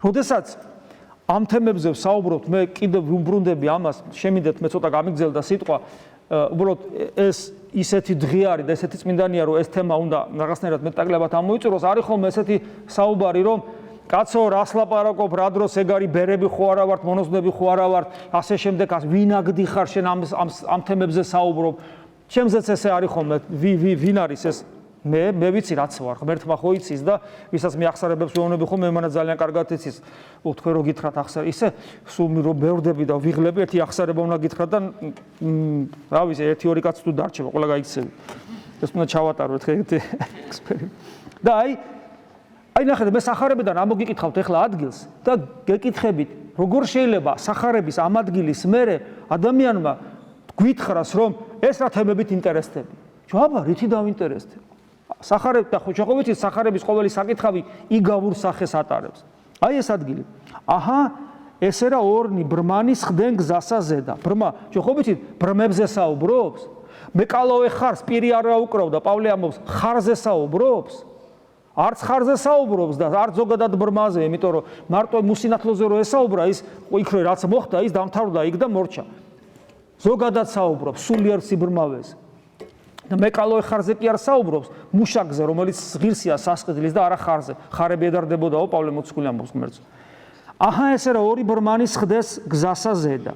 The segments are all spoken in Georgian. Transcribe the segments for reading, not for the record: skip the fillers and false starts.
როდესაც ამ თემებზე ვსაუბრობთ, მე კიდევ ვუბრუნდები ამას, შემიდეთ მე ცოტა გამიგზელდა სიტყვა, უბრალოდ ეს ისეთი დღე არის და ესეთი წმინდანია, რომ ეს თემა უნდა რაღაცნაირად მეტაკლებად ამოიწუროს, არის ხოლმე ესეთი საუბარი, რომ კაცო, რას ლაპარაკობ, რა დროს ეგ არის ბერები ხო არა ვართ, მონოზვნები ხო არა ვართ, ასე შემდეგ, ვინ აგდი ხარ შენ ამ თემებზე საუბრობ. ჩემზეც ესე არის ხოლმე, ვინ არის ეს? მე ვიცი რაც ვარ, ღმერთმა ხო იცის და ვისაც მე ახსარებებს ვეუბნები ხოლმე, მანაც ძალიან კარგად იცის. თქვენ რო გითხრათ ახსარ, ისე სულ რომ ბევრდები და ვიღლები, ერთი ახსარება უნდა გითხრათ და რა ვიცი, 1-2 კაცი თუ დარჩება, ყველა გაიქცევი. ეს უნდა ჩავატარო ერთი ექსპერიმენტი. და აი ნახეთ, მე სახარებიდან ამოგიკითხავთ ახლა ადგილს და გეკითხებით, როგორ შეიძლება სახარების ამ ადგილის მერე ადამიანმა გვითხრას, რომ ეს რა თემებით ინტერესდება. აბა, რითი დავინტერესდება? სახარებ და ხო ვიცით, სახარების ყოველი საკითხავი იგავურ სახეს ატარებს. აი ეს ადგილი. აჰა, ესე რა ორნი ბრმანის ხდენ გზასა ზედა. ბრმა, ხო ვიცით, ბრმებზე საუბრობს? მე კალავე ხარს პირი არ აუკრავდა, პავლე ამბობს, ხარზე საუბრობს? არც ხარზე საუბრობს და არც ზოგადად ბრმაზე, იმიტომ რომ მარტო მუსინათლოზე რო ესაუბრა, ის იქ რო რაც მოხდა, ის დამთავრდა იქ და მორჩა. ზოგადად საუბრობს, სულიერ სიბრმავეზე. და მე კალავე ხარზე კი არ საუბრობს, მუშაკზე, რომელიც ღირსია სასყიდლის და არა ხარზე. ხარები ედარდებოდაო, პავლე მოციქული ამბობს ღმერთს. აჰა, ესე რა ორი ბრმანის ხდეს გზასა ზედა.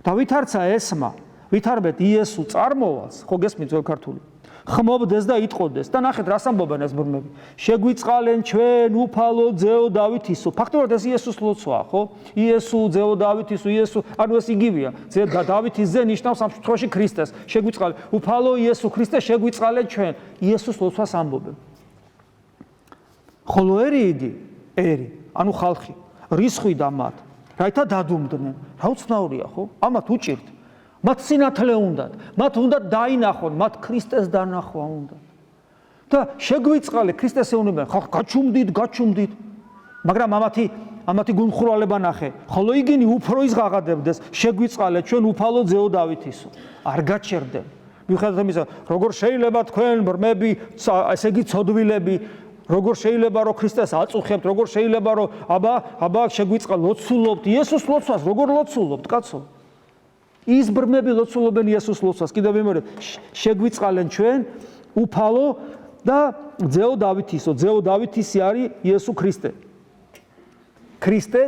და ვითარცა ესმა, ვითარბეთ იესო წარმოვალს, ხო გესმით ძველ ქართული. ხმობდეს და იტყოდეს და ნახეთ რას ამბობენ ეს ბრმები. შეგვიწყალენ ჩვენ უფალო ძეო დავითისო. ფაქტობრივად ეს იესოს ლოცვაა, ხო? იესო ძეო დავითისო, იესო, ანუ ეს იგივეა. ძე დავითის ძე ნიშნავს ამ შემთხვევაში ქრისტეს. შეგვიწყალენ უფალო იესო ქრისტე შეგვიწყალენ ჩვენ. იესოს ლოცვას ამბობენ. ხოლო ერი, ანუ ხალხი, რისხვიდა მათ. რაითა დადუმდნენ. რა უცნაურია, ხო? ამათ უჭირთ. მათ სინათლე უნდათ, მათ უნდა დაინახონ, მათ ქრისტეს დანახვა უნდა. და შეგვიწყალე ქრისტეს ეუბნებიან, ხო გაჩუმდით. მაგრამ ამათი გულმხრვალება ნახე, ხოლო იგინი უფრო ის ღაღადებდეს, შეგვიწყალე ჩვენ უფალო ძეო დავითისო. არ გაჩერდნენ. მიუხედავად იმისა, როგორ შეიძლება თქვენ ბრმები, ესე იგი ცოდვილები, როგორ შეიძლება რომ ქრისტეს აწუხებთ, როგორ შეიძლება რომ აბა შეგვიწყალე ლოცულობთ, იესოს ლოცვას, როგორ ლოცულობთ, კაცო? ის ბრმები ლოცულობენ იესოს ლოცვას. კიდევ ვიმეორებ, შეგვიწყალენ ჩვენ უფალო და ძეო დავითისო. ძეო დავითისი არის იესო ქრისტე. ქრისტე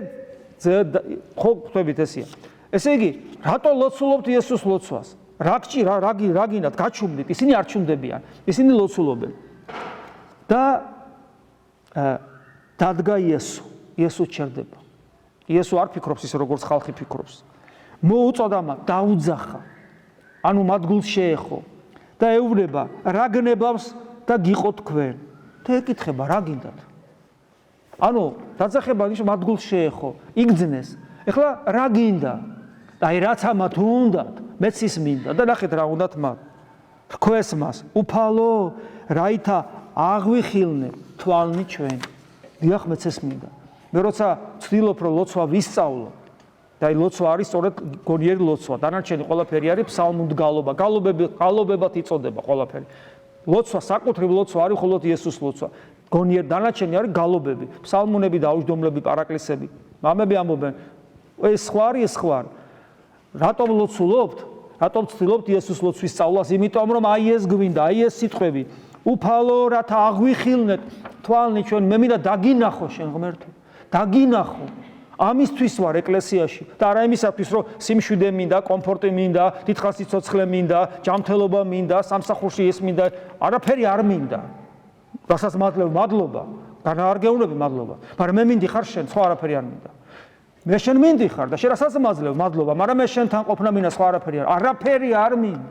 ხო ხვდებით ესია. ესე იგი, რატო ლოცულობთ იესოს ლოცვას? რა გინდათ გაჩუმდით? ისინი არ ჩუმდებიან. ისინი ლოცულობენ. და დადგა იესო. იესო ჩერდება. იესო არ ფიქრობს ისე როგორც ხალხი ფიქრობს. მოუწოდა მათ, დაუძახა. ანუ მათ გულს შეეხო და ეუბნება, რა გნებავს და გიყო თქვენ. და ეკითხება, რა გინდათ? ანუ დაძახება ნიშნავს მათ გულს შეეხო, იგძნეს. ეხლა რა გინდა? აი რაც ამათ უნდათ, მეც ის მინდა და ნახეთ რა უნდათ მათ. რქვეს მას, უფალო, რაითა აღვიხილნე თვალნი ჩვენ. დიახ, მეც ეს მინდა. მე როცა ვცდილობ რომ ლოცვა ვისწავლო და ლოცვა არის სწორედ გონიერი ლოცვა. დანარჩენი ყველაფერი არის ფსალმუნდგალობა. გალობებად იწოდება ყველაფერი. ლოცვა, საკუთრივ ლოცვა არის მხოლოდ იესოს ლოცვა. გონიერი დანარჩენი არის გალობები, ფსალმუნები, დაუჯდომლები, პარაკლისები. მამები ამბობენ, ეს სხვა არის, ეს სხვა. რატომ ლოცულობთ? რატომ ცდილობთ იესოს ლოცვის სწავლას? იმიტომ რომ აი ეს გვინდა, აი ეს სიტყვები. უფალო, რათა აღვიხილნეთ თვალნი ჩვენ. მე მინდა დაგინახო შენ ღმერთო. დაგინახო. ამისთვის ვარ ეკლესიაში და არა იმისათვის რომ სიმშვიდე მინდა, კომფორტი მინდა, დიდხანს სიცოცხლე მინდა, ჯანმრთელობა მინდა, სამსახურში ეს მინდა, არაფერი არ მინდა. რასაც მადლობა, არ გეუბნები მადლობა, მაგრამ მე მინდიხარ შენ, სხვა არაფერი არ მინდა. მე შენ მინდიხარ და შენ რასაც მაძლევ მადლობა, მაგრამ მე შენთან ყოფნა მინდა, სხვა არაფერი არ მინდა.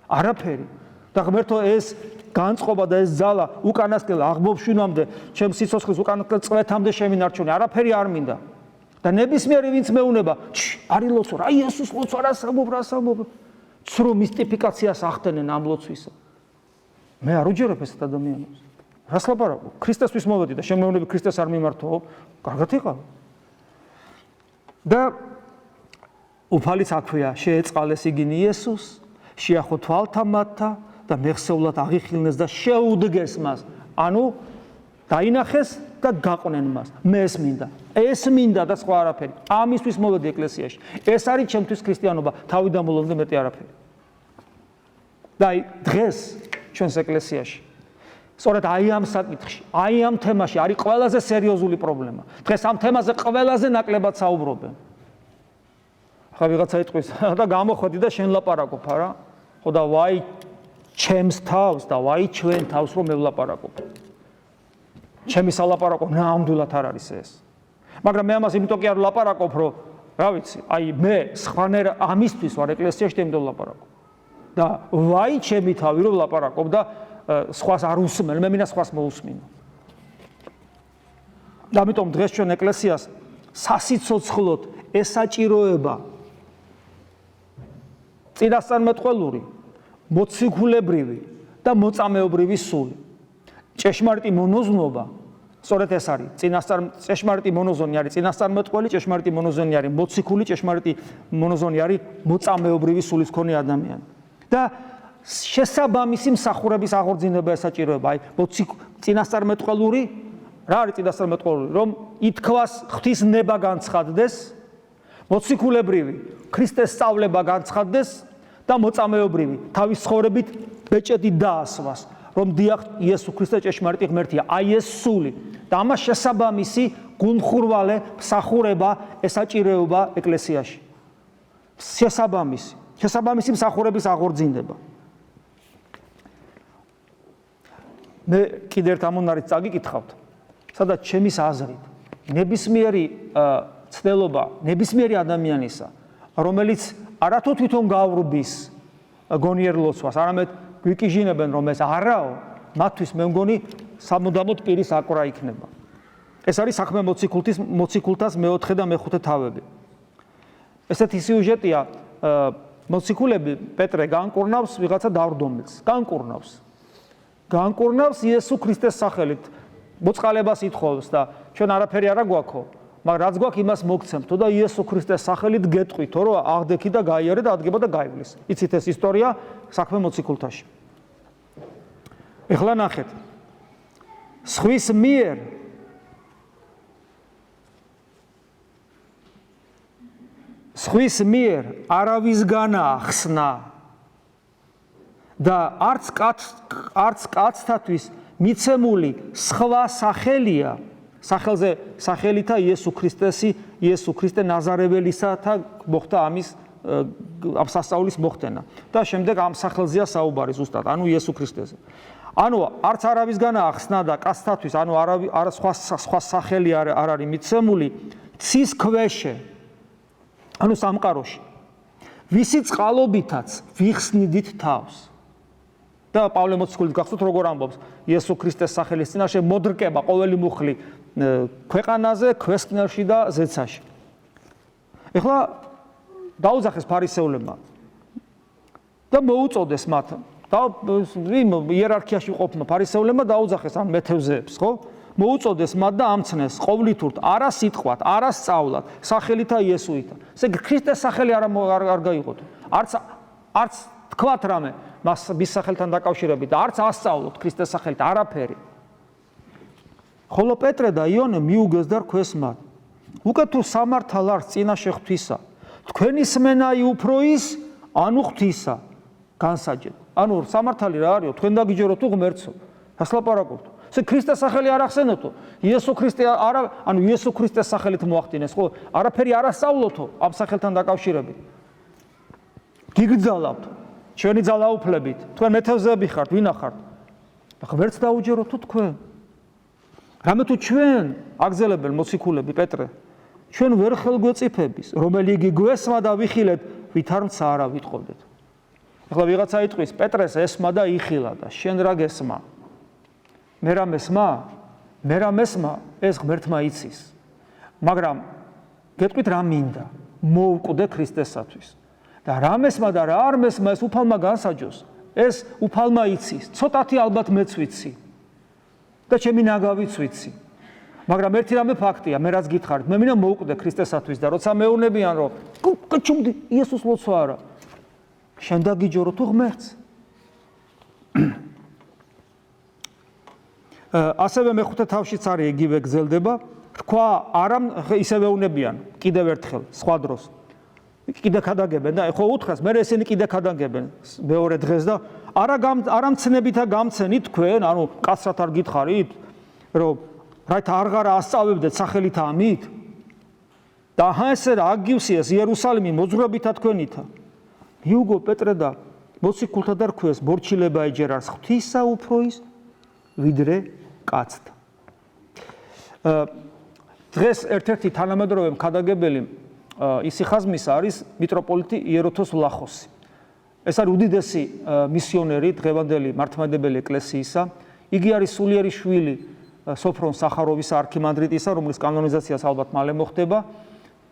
არაფერი. და ღმერთო ეს განწყობა და ეს ძალა უკანასკნელ აღმოფშვინამდე, ჩემს სიცოცხლის უკანასკნელ წლეთამდე შემინარჩუნე, არაფერი არ მინდა. და ნებისმიერი ვინც მეუნება, არის ლოცვა, რა იესოს ლოცვა, რა სამობ. ცრო მისტიფიკაციას ახდენენ ამ ლოცვისა. მე არ უჯერებ ესეთ ადამიანებს. რას ლაპარაკობ? ქრისტესთვის მოვედი და შემეუნები ქრისტეს არ მიმართო, კარგად იყავ. და უფალიც აქვეა, შეეწყალეს იგინი იესოს, შეახო თვალთა მათთა და მეხსეულად აღიხილნეს და შეუდგეს მას. ანუ დაინახეს და გაყვნენ მას. მე ეს მინდა. ეს მინდა და სხვა არაფერი. ამისთვის მოვედი ეკლესიაში. ეს არის ჩემთვის ქრისტიანობა, თავიდან ბოლომდე მეტი არაფერი. და დღეს ჩვენს ეკლესიაში სწორედ აი ამ საკითხში, აი ამ თემაში არის ყველაზე სერიოზული პრობლემა. დღეს ამ თემაზე ყველაზე ნაკლებად საუბრობენ. ხა ვიღაცა იტყვის და გამოხვედი და შენ ლაპარაკობ არა? ხო და ვაი ჩემს თავს და ვაი ჩვენ თავს რომ მევლაპარაკობ. ჩემი სალაპარაკო ნამდვილად არ არის ეს. მაგრამ მე ამას იმიტომ კი არ ვლაპარაკობ, რომ რა ვიცი, აი მე სხვანაირ ამისთვის ვარ ეკლესიაში და იმიტომ ვლაპარაკობ. და ვაი ჩემი თავი რომ ვლაპარაკობ და სხვას არ უსმენ, მე მინდა სხვას მოусმინო. და ამიტომ დღეს ჩვენ ეკლესიას სასიცოცხლოდ ესაჭიროება წინასწარმეტყველური, მოციქულებრივი და მოწამეობრივი სული. ჭეშმარიტი მონოზნობა, სწორედ ეს არის. ჭეშმარიტი მონოზონი არის წინასწარმეტყველი, ჭეშმარიტი მონოზონი არის მოციქული, ჭეშმარიტი მონოზონი არის მოწამეობრივი სულის მქონე ადამიანი. და შესაბამისი მსახურების აღორძინება ესაჭიროება. აი, წინასწარმეტყველური, რა არის წინასწარმეტყველური? რომ ითქვას ღვთის ნება განცხადდეს, მოციქულებრივი, ქრისტეს სწავლება განცხადდეს და მოწამეობრივი, თავის ცხოვრებით ბეჭედი დაასვას, რომ დიახ იესო ქრისტე ჭეშმარიტი ღმერთია. აი ეს სული და ამას შესაბამისი გულმხურვალე მსახურება ესაჭიროება ეკლესიაში. შესაბამისი მსახურების აღორძინება. მე კიდევ ერთ ამონარით წაგიკითხავთ, სადაც ჩემის აზრით ნებისმიერი ცდელობა, ნებისმიერი ადამიანისა, რომელიც არათუ თვითონ გავრბის გონიერ ლოცვას, არამედ გვიკიჟინებენ რომ ეს არაო, მათთვის მე მგონი სამუდამოდ პირის აკვრა იქნება. ეს არის საქმე მოციქულთას მეოთხე და მეხუთე თავები. ესეთი სიუჟეტია, მოციქულები პეტრე განკურნავს ვიღაცა დავრდომილს, განკურნავს იესო ქრისტეს სახელით, მოწყალებას ითხოვს და ჩვენ არაფერი არა გვაქვს, მაგრამ რაც გვაქვს იმას მოგცემთო და იესო ქრისტეს სახელით გეტყვითო, რომ აღდექი და გაიარე და ადგება და გაივლის. იცით ეს ისტორია საქმე მოციქულთაში. ეხლა ნახეთ. სხვის მიერ არავისგანაა ხსნა და არც კაცთათვის მიცემული სხვა სახელია, სახელზე სახელითა იესო ქრისტე ნაზარეველისათა მოხდა ამის ამ სასწაულის მოხდენა და შემდეგ ამ სახელზეა საუბარი ზუსტად, ანუ იესო ქრისტეზე. ანუ არც არავისგანაა ხსნა და კაცთათვის, ანუ სხვა სახელი არ არის მიცემული ცის ქვეშე, ანუ სამყაროში, ვისი წყალობითაც ვიხსნიდით თავს. და პავლე მოციქულის გახსოვთ როგორ ამბობს, იესო ქრისტეს სახელის წინაშე მოდრკება ყოველი მუხლი ქვეყანაზე, ქვესკნელში და ზეცაში. ეხლა დაუძახეს ფარისეულებმა და მოუწოდეს მათ და იერარქიაში ყოფნა ფარისეულებმა დაუძახეს ამ მეთევზეებს, ხო? მოუწოდეს მათ და ამცნეს ყოვლითურთ არა სიტყვად, არა სწავლად, სახელითა იესოითა. ესე ქრისტეს სახელი არ გაიღოთ. არც თქვათ რამე მის სახელთან დაკავშირებით და არც ასწავლოთ ქრისტეს სახელით არაფერი. ხოლო პეტრე და იონე მიუგეს და რქვეს მათ: უკეთ თუ სამართალ არს წინაშე ღვთისა, თქვენი სმენაი უფრო ის, ანუ ღვთისა განსაჯეთ. ანუ სამართალი რა არისო, თქვენ დაგიჯეროთ თუ ღმერთსო, რას ლაპარაკობთ? ესე ქრისტეს სახელი არ ახსენოთო, იესო ქრისტე არა, ანუ იესო ქრისტეს სახელით მოახდინეს, ხო? არაფერი არ ასწავლოთო ამ სახელთან დაკავშირებით. გიგრძალავთ ჩვენი ძალაუფლებით, თქვენ მეთევზეები ხართ, ვინა ხართ? ღმერთს დაუჯეროთ თუ თქვენ? რამე თუ ჩვენ აგზელებელ მოციქულები პეტრე, ჩვენ ვერ ხელგვეწიფების, რომელი იგი გვესმა და ვიხილეთ, ვით არ მცა არა ვიტყოდეთ. ეხლა ვიღაცა იტყვის, პეტრეს ესმა და იხილა და შენ რა გესმა? მე რა მესმა, ეს ღმერთმა იცის. მაგრამ გეტყვით რა მინდა? მოვკვდე ქრისტესათვის. და რა მესმა და რა არ მესმა, ეს უფალმა განსაჯოს. ეს უფალმა იცის. ცოტათი ალბათ მეც ვიცი. და ჩემი ნაგავიც ვიცი. მაგრამ ერთი რამე ფაქტია, მე რაც გითხარით, მე მინდა მოვკვდე ქრისტესათვის და როცა მეუბნებიან, რომ კუჩუმდი იესოს ლოცვა არა. შენ დაგიჯორო თუ ღმერთს. ასევე მეხუთე თავშიც არის იგივე გრძელდება. თქვა არა ისევე უნებიან კიდევ ერთხელ სხვა დროს. კიდე ქადაგებენ და ხო უთხრას მე ესენი კიდე ქადაგებენ მეორე დღეს და არა მცნებითა გამცენით თქვენ, ანუ კაცრად არ გითხარით, რომ რაით აღარა ასწავლებდეთ სახელით ამით? და ესე რა აგივსიეს იერუსალიმი მოძღვრებითა თქვენითა. მიუგო პეტრე და მოციქულთა და რქვეს მორჩილება ეჯერას ღვთისა უფრო ის ვიდრე კაცთა. დღეს ერთ-ერთი თანამედროვე ქადაგებელი ისიხაზმის არის მიტროპოლიტი იეროთოს ვლახოსი. ეს არის უდიდესი მისიონერი დღევანდელი მართლმადიდებელი ეკლესიისა. იგი არის სულიერი შვილი სოფრონ სახაროვისა არქიმანდრიტისა, რომლის კანონიზაციას ალბათ მალე მოხდება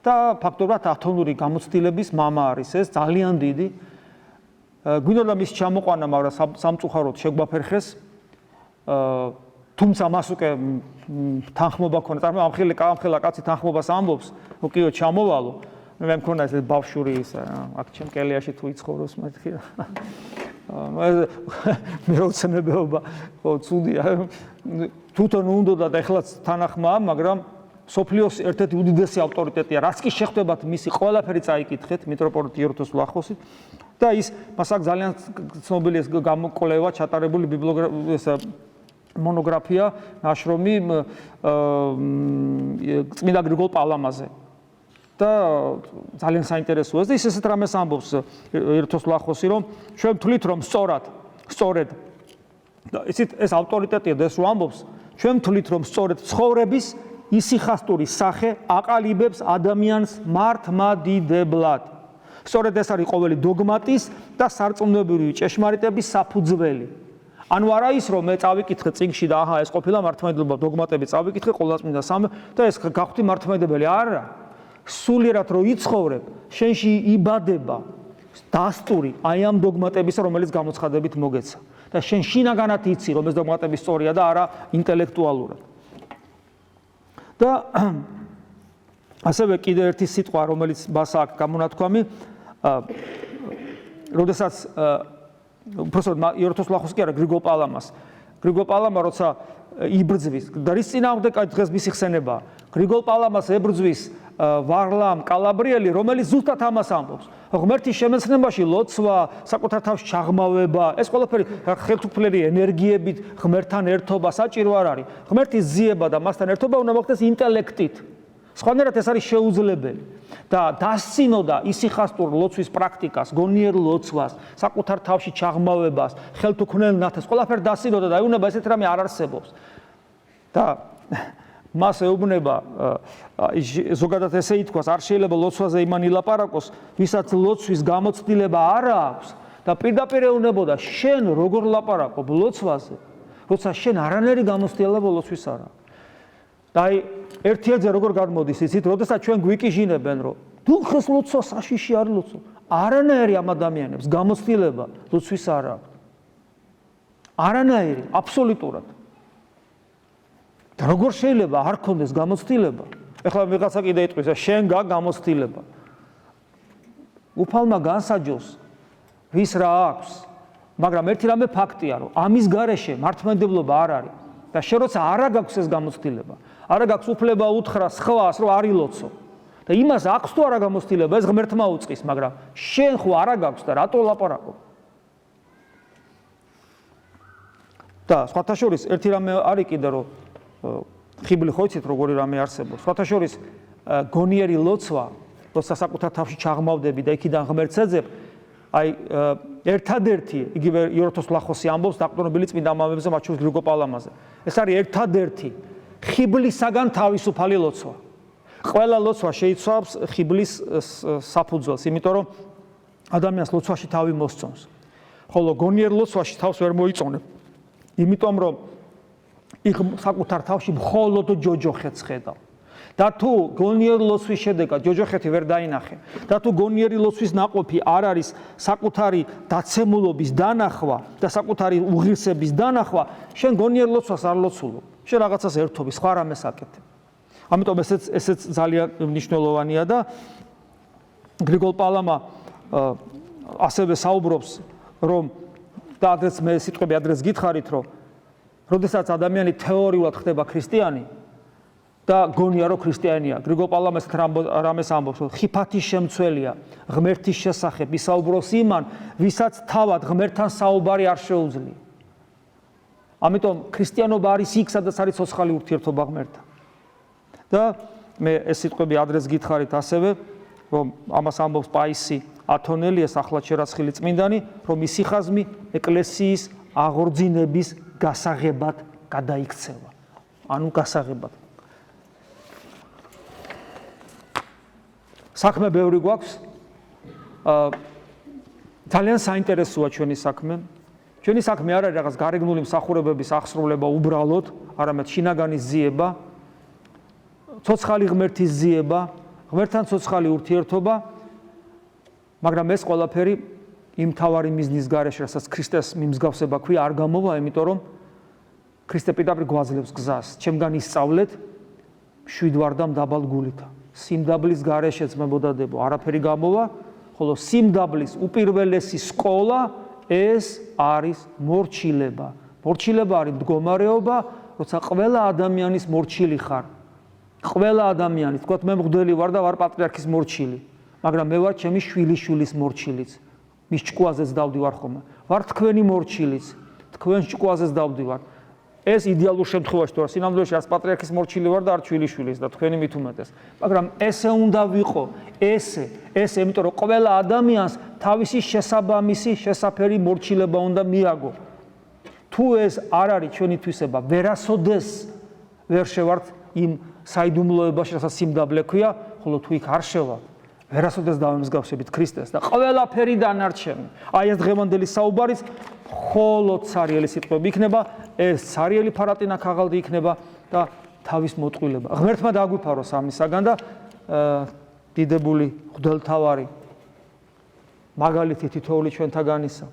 და ფაქტობრივად ათონური გამოცდილების მამა არის ეს, ძალიან დიდი. გვინდოდა მის ჩამოყვანა, მაგრამ სამწუხაროდ შეგვაფერხეს. თუმცა მას უკვე თანხმობა ქონა, ამხელა კაცი თანხმობას ამბობს, უკიო ჩამოვალო. მე მქონა ეს ბავშვური ისა, აქ ჩემ კელიაში თუ იცხოვროს მეთქი. მეოცნებობა, ხო, ცუდია. თვითონ უნდა და ეხლაც თანახმაა, მაგრამ სოფლიოს ერთ-ერთი უდიდესი ავტორიტეტია. რაც კი შეხვდებათ მისი ყველაფერი წაიკითხეთ მიტროპოლიტ იეროთოს ვლახოსით და ის მას აქ ძალიან ცნობილი ეს გამოკვლევა ჩატარებული ბიბლიოგრაფია მონოგრაფია ნაშრომი წმინდა გრიგოლ პალამაზე და ძალიან საინტერესოა და ის ესეთ რამეს ამბობს იეროთოს ვლახოსი რომ ჩვენ ვთვლით რომ სწორედ და ისიც ეს ავტორიტეტია და ეს რომ ამბობს ჩვენ ვთვლით რომ სწორედ ცხოვრების ისიხასტური სახე აყალიბებს ადამიანს მართლმადიდებლად. სწორედ ეს არის ყოველი დოგმატის და სარწმუნოებრივი ჭეშმარიტების საფუძველი. ანუ არა ის რომ მე წავიკითხე წიგნში და აჰა ეს ყოფილა მართლმადიდებლობა დოგმატები წავიკითხე ყოვლადწმინდა სამი და ეს გავხდი მართლმადიდებელი. არა. სულიერად რო იცხოვრებ, შენში იბადება დასტური აი ამ დოგმატებისა, რომელიც გამოცხადებით მოგეცა. და შენ შინაგანად იცი რომ ეს დოგმატები სწორია და არა ინტელექტუალურად. და ასევე კიდევ ერთი სიტყვა, რომელიც მას აქვს გამონათქვამი, როდესაც უბრალოდ იეროთოს ვლახოსი კი არა გრიგოლ პალამას. გრიგოლ პალამა როცა იბრძვის და რის წინააღმდეგ დღეს მისი ხსენება. გრიგოლ პალამას ებრძვის ვარლამ კალაბრიელი, რომელიც ზუსტად ამას ამბობს. ღმერთის შემეცნებაში ლოცვა, საკუთარ თავს ჩაღმავება, ეს ყველაფერი ხელთუქმნელი ენერგიებით, ღმერთთან ერთობა საჭირო არ არის. ღმერთის ძიება და მასთან ერთობა უნდა მოხდეს ინტელექტით. სხვანაირად ეს არის შეუძლებელი. და დასცინოდა ისიხასტურ ლოცვის პრაქტიკას, გონიერ ლოცვას, საკუთარ თავში ჩაღმავებას, ხელთუქმნელ ნათეს, ყველაფერი დასცინოდა და ეუბნება ესეთ რამე არ არსებობს. და მას ეუბნება ზოგადად ესე ითქვას, არ შეიძლება ლოცვაზე იმან ილაპარაკოს, ვისაც ლოცვის გამოცდილება არ აქვს და პირდაპირ ეუბნებოდა შენ როგორ ლაპარაკობ ლოცვაზე, როცა შენ არანაირი გამოცდილება ლოცვის არ აქვს. და აი ერთიაძე როგორ გამოდის იცით, როდესაც ჩვენ გვიკიჟინებენ, რომ თუ ხეს ლოცვა საშიში არ ლოცვა, არანაირი ამ ადამიანებს გამოცდილება ლოცვის არ აქვს. არანაირი, აბსოლუტურად. და როგორ შეიძლება არ ქონდეს გამოცდილება? ეხლა ვიღაცა კიდე იტყვის, შენ გა გამოცდილება. უფალმა განსაჯოს ვის რა აქვს, მაგრამ ერთი რამე ფაქტია, რომ ამის გარეშე მართლმადიდებლობა არ არის. და შენ როცა არა გაქვს ეს გამოცდილება, არა გაქვს უფლება უთხრა სხვას, რომ არ ილოცო. და იმას აქვს თუ არა გამოცდილება, ეს ღმერთმა უწყის, მაგრამ შენ ხო არა გაქვს და რატო ლაპარაკობ? და სხვათა შორის ერთი რამე არის კიდე რომ ხიბლი ხო იცით როგორი რამე არსებობს. სხვათა შორის გონიერი ლოცვა, როცა საკუთარ თავში ჩაღმავდები და იქიდან ღმერთს ეძებ, აი ერთადერთი იგივე იეროთოს ვლახოსი ამბობს დაყრდნობილი წმინდა მამებზე, მათ შორის გრიგოლ პალამაზე. ეს არის ერთადერთი ხიბლისაგან თავისუფალი ლოცვა. ყველა ლოცვა შეიცავს ხიბლის საფუძველს, იმიტომ რომ ადამიანს ლოცვაში თავი მოსწონს. ხოლო გონიერ ლოცვაში თავს ვერ მოიწონებ. იმიტომ რომ იქ საკუთარ თავში მხოლოდ ჯოჯოხეთს ხედავ. და თუ გონიერ ლოცვის შედეგად ჯოჯოხეთი ვერ დაინახე და თუ გონიერი ლოცვის ნაყოფი არ არის საკუთარი დაცემულობის დანახვა და საკუთარი უღირსების დანახვა, შენ გონიერ ლოცვას არ ლოცულობ. შენ რაღაცას ერთობი, სხვა რამეს აკეთებ. ამიტომ ესეც ძალიან მნიშვნელოვანია და გრიგოლ პალამა ასევე საუბრობს, რომ და ადრეც მე სიტყვები ადრეც გითხარით, რომ როდესაც ადამიანი თეორიულად ხდება ქრისტიანი და გონია რომ ქრისტიანია. გრიგოლ პალამას რამეს ამბობს, რომ ხიფათის შემცველია, ღმერთის შესახებ ისაუბროს იმან, ვისაც თავად ღმერთთან საუბარი არ შეუძლია. ამიტომ ქრისტიანობა არის იქ, სადაც არის ცოცხალი ურთიერთობა ღმერთთან. და მე ეს სიტყვები ადრეს გითხარით ასევე, რომ ამას ამბობს პაისი ათონელი, ეს ახლად შერაცხილი წმინდანი, რომ მისი ხაზმი ეკლესიის აღორძინების გასაღებად გადაიქცევა. ანუ გასაღებად. საქმე ბევრი გვაქვს. ძალიან საინტერესოა ჩვენი საქმე. ჩვენი საქმე არ არის რაღაც გარეგნული მსახურებების აღსრულება უბრალოდ, არამედ შინაგანის ძიება, ცოცხალი ღმერთის ძიება, ღმერთთან ცოცხალი ურთიერთობა, მაგრამ ეს ყველაფერი იმ თავარი მიზნის გარეშე, რასაც ქრისტეს მიმსგავსება ქვია, არ გამოვა, იმიტომ რომ ქრისტე პირდაპირ გვაძლევს გზას. ჩემგან ისწავლეთ, მშვიდვარდამ დაბალ გულითა. სიმდაბლის გარეშე ძმებოდადებო, არაფერი გამოვა, ხოლო სიმდაბლის უპირველესი სკოლა ეს არის მორჩილება. მორჩილება არის მდგომარეობა, როცა ყველა ადამიანის მორჩილი ხარ. ყველა ადამიანი, თქვათ მე მღვდელი ვარ და ვარ პატრიარქის მორჩილი, მაგრამ მე ვარ ჩემი შვილიშვილის მორჩილიც. მის ჭკუაზეც დავდივარ ხოლმე. ვარ თქვენი მორჩილიც, თქვენ ჭკუაზეც დავდივარ. ეს იდეალურ შემთხვევაში თუ სინამდვილეში არც პატრიარქის მორჩილი ვარ და არც შვილიშვილის და თქვენი მით უმეტეს. მაგრამ ესე უნდა ვიყო, ესე, იმიტომ რომ ყველა ადამიანს თავისი შესაბამისი შესაფერი მორჩილება უნდა მიაგო. თუ ეს არ არის ჩვენი თვისება, ვერასოდეს ვერ შევართ იმ საიდუმლოებაში, რასაც სიმდაბლე ქვია, ხოლო თუ იქ არ შევა, ვერასოდეს დავემსგავსებით ქრისტეს და ყველაფერი დანარჩენი. აი ეს დღევანდელი საუბარიც მხოლოდ ცარიელი სიტყვები იქნება, ეს ცარიელი ფარატინა ქაღალდი იქნება და თავის მოტყვილება. ღმერთმა დაგვიფაროს ამისაგან და დიდებული მღვდელთავარი მაგალითი თითოეული ჩვენთაგანისა,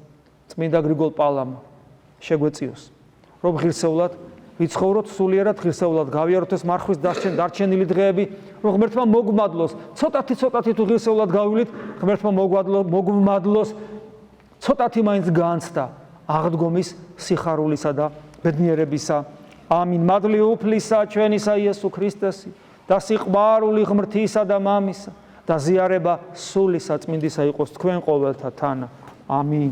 წმინდა გრიგოლ პალამა შეგვეწიოს, რომ ღირსეულად ვიცხოვროთ, სულიერად ღირსეულად გავიაროთ ეს მარხვის დარჩენილი დღეები, რომ ღმერთმა მოგმადლოს, ცოტათი თუ ღირსეულად გავივლით, ღმერთმა მოგმადლოს, ცოტათი მაინც განცდა აღდგომის სიხარულისა და ბედნიერებისა. ამინ. მადლი უფლისა ჩვენისა იესო ქრისტესი და სიყვარული ღმრთისა და მამისა და ზიარება სული საწმინდისა იყოს თქვენ ყოველთა თანა. ამინ.